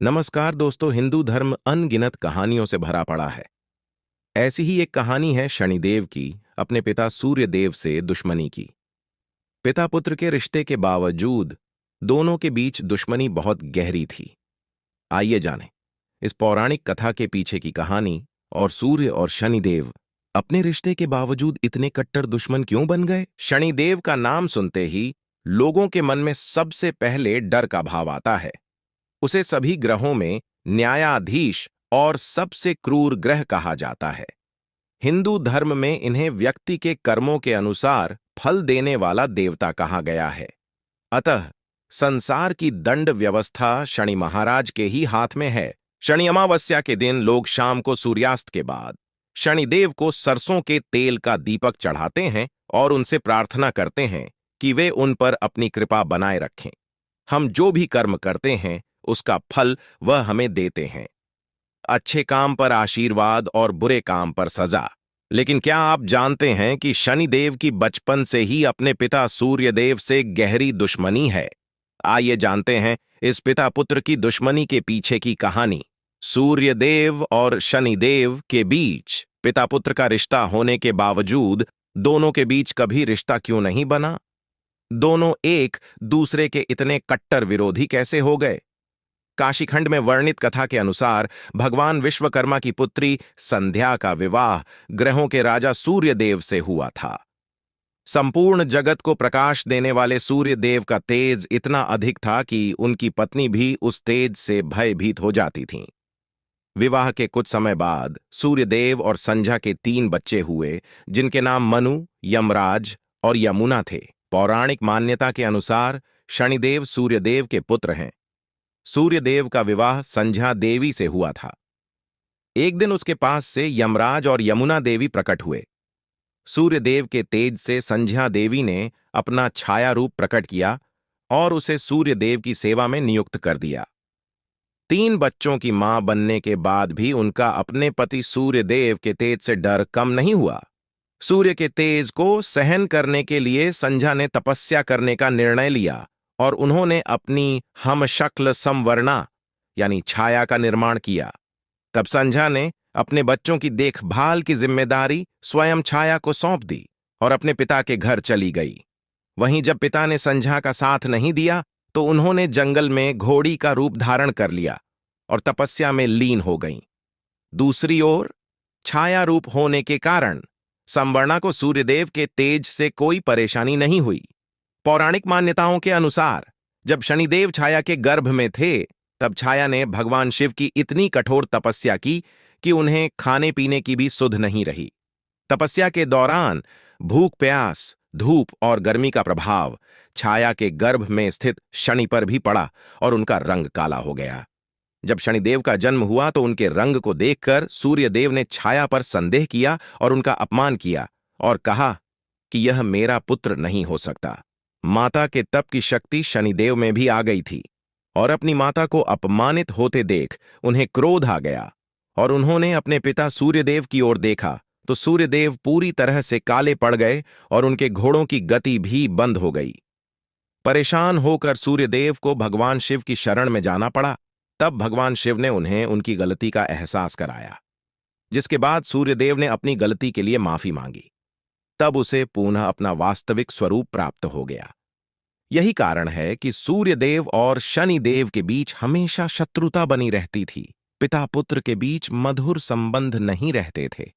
नमस्कार दोस्तों। हिंदू धर्म अनगिनत कहानियों से भरा पड़ा है। ऐसी ही एक कहानी है शनिदेव की अपने पिता सूर्यदेव से दुश्मनी की। पिता पुत्र के रिश्ते के बावजूद दोनों के बीच दुश्मनी बहुत गहरी थी। आइए जानें इस पौराणिक कथा के पीछे की कहानी और सूर्य और शनिदेव अपने रिश्ते के बावजूद इतने कट्टर दुश्मन क्यों बन गए। शनिदेव का नाम सुनते ही लोगों के मन में सबसे पहले डर का भाव आता है। उसे सभी ग्रहों में न्यायाधीश और सबसे क्रूर ग्रह कहा जाता है। हिंदू धर्म में इन्हें व्यक्ति के कर्मों के अनुसार फल देने वाला देवता कहा गया है। अतः संसार की दंड व्यवस्था शनि महाराज के ही हाथ में है। शनि अमावस्या के दिन लोग शाम को सूर्यास्त के बाद शनिदेव को सरसों के तेल का दीपक चढ़ाते हैं और उनसे प्रार्थना करते हैं कि वे उन पर अपनी कृपा बनाए रखें। हम जो भी कर्म करते हैं उसका फल वह हमें देते हैं। अच्छे काम पर आशीर्वाद और बुरे काम पर सजा। लेकिन क्या आप जानते हैं कि शनिदेव की बचपन से ही अपने पिता सूर्यदेव से गहरी दुश्मनी है। आइए जानते हैं इस पिता पुत्र की दुश्मनी के पीछे की कहानी। सूर्यदेव और शनिदेव के बीच पिता पुत्र का रिश्ता होने के बावजूद दोनों के बीच कभी रिश्ता क्यों नहीं बना? दोनों एक दूसरे के इतने कट्टर विरोधी कैसे हो गए? काशीखंड में वर्णित कथा के अनुसार भगवान विश्वकर्मा की पुत्री संध्या का विवाह ग्रहों के राजा सूर्यदेव से हुआ था। संपूर्ण जगत को प्रकाश देने वाले सूर्यदेव का तेज इतना अधिक था कि उनकी पत्नी भी उस तेज से भयभीत हो जाती थीं। विवाह के कुछ समय बाद सूर्यदेव और संध्या के 3 बच्चे हुए, जिनके नाम मनु, यमराज और यमुना थे। पौराणिक मान्यता के अनुसार शनिदेव सूर्यदेव के पुत्र हैं। सूर्यदेव का विवाह संध्या देवी से हुआ था। एक दिन उसके पास से यमराज और यमुना देवी प्रकट हुए। सूर्यदेव के तेज से संध्या देवी ने अपना छाया रूप प्रकट किया और उसे सूर्यदेव की सेवा में नियुक्त कर दिया। 3 बच्चों की मां बनने के बाद भी उनका अपने पति सूर्यदेव के तेज से डर कम नहीं हुआ। सूर्य के तेज को सहन करने के लिए संध्या ने तपस्या करने का निर्णय लिया और उन्होंने अपनी हमशक्ल संवरना यानी छाया का निर्माण किया। तब संध्या ने अपने बच्चों की देखभाल की जिम्मेदारी स्वयं छाया को सौंप दी और अपने पिता के घर चली गई। वहीं जब पिता ने संध्या का साथ नहीं दिया तो उन्होंने जंगल में घोड़ी का रूप धारण कर लिया और तपस्या में लीन हो गईं। दूसरी ओर छाया रूप होने के कारण संवरना को सूर्यदेव के तेज से कोई परेशानी नहीं हुई। पौराणिक मान्यताओं के अनुसार जब शनिदेव छाया के गर्भ में थे तब छाया ने भगवान शिव की इतनी कठोर तपस्या की कि उन्हें खाने पीने की भी सुध नहीं रही। तपस्या के दौरान भूख प्यास, धूप और गर्मी का प्रभाव छाया के गर्भ में स्थित शनि पर भी पड़ा और उनका रंग काला हो गया। जब शनिदेव का जन्म हुआ तो उनके रंग को देखकर सूर्यदेव ने छाया पर संदेह किया और उनका अपमान किया और कहा कि यह मेरा पुत्र नहीं हो सकता। माता के तप की शक्ति शनिदेव में भी आ गई थी और अपनी माता को अपमानित होते देख उन्हें क्रोध आ गया और उन्होंने अपने पिता सूर्यदेव की ओर देखा तो सूर्यदेव पूरी तरह से काले पड़ गए और उनके घोड़ों की गति भी बंद हो गई। परेशान होकर सूर्यदेव को भगवान शिव की शरण में जाना पड़ा। तब भगवान शिव ने उन्हें उनकी गलती का एहसास कराया, जिसके बाद सूर्यदेव ने अपनी गलती के लिए माफी मांगी। तब उसे पुनः अपना वास्तविक स्वरूप प्राप्त हो गया। यही कारण है कि सूर्यदेव और शनिदेव के बीच हमेशा शत्रुता बनी रहती थी। पिता पुत्र के बीच मधुर संबंध नहीं रहते थे।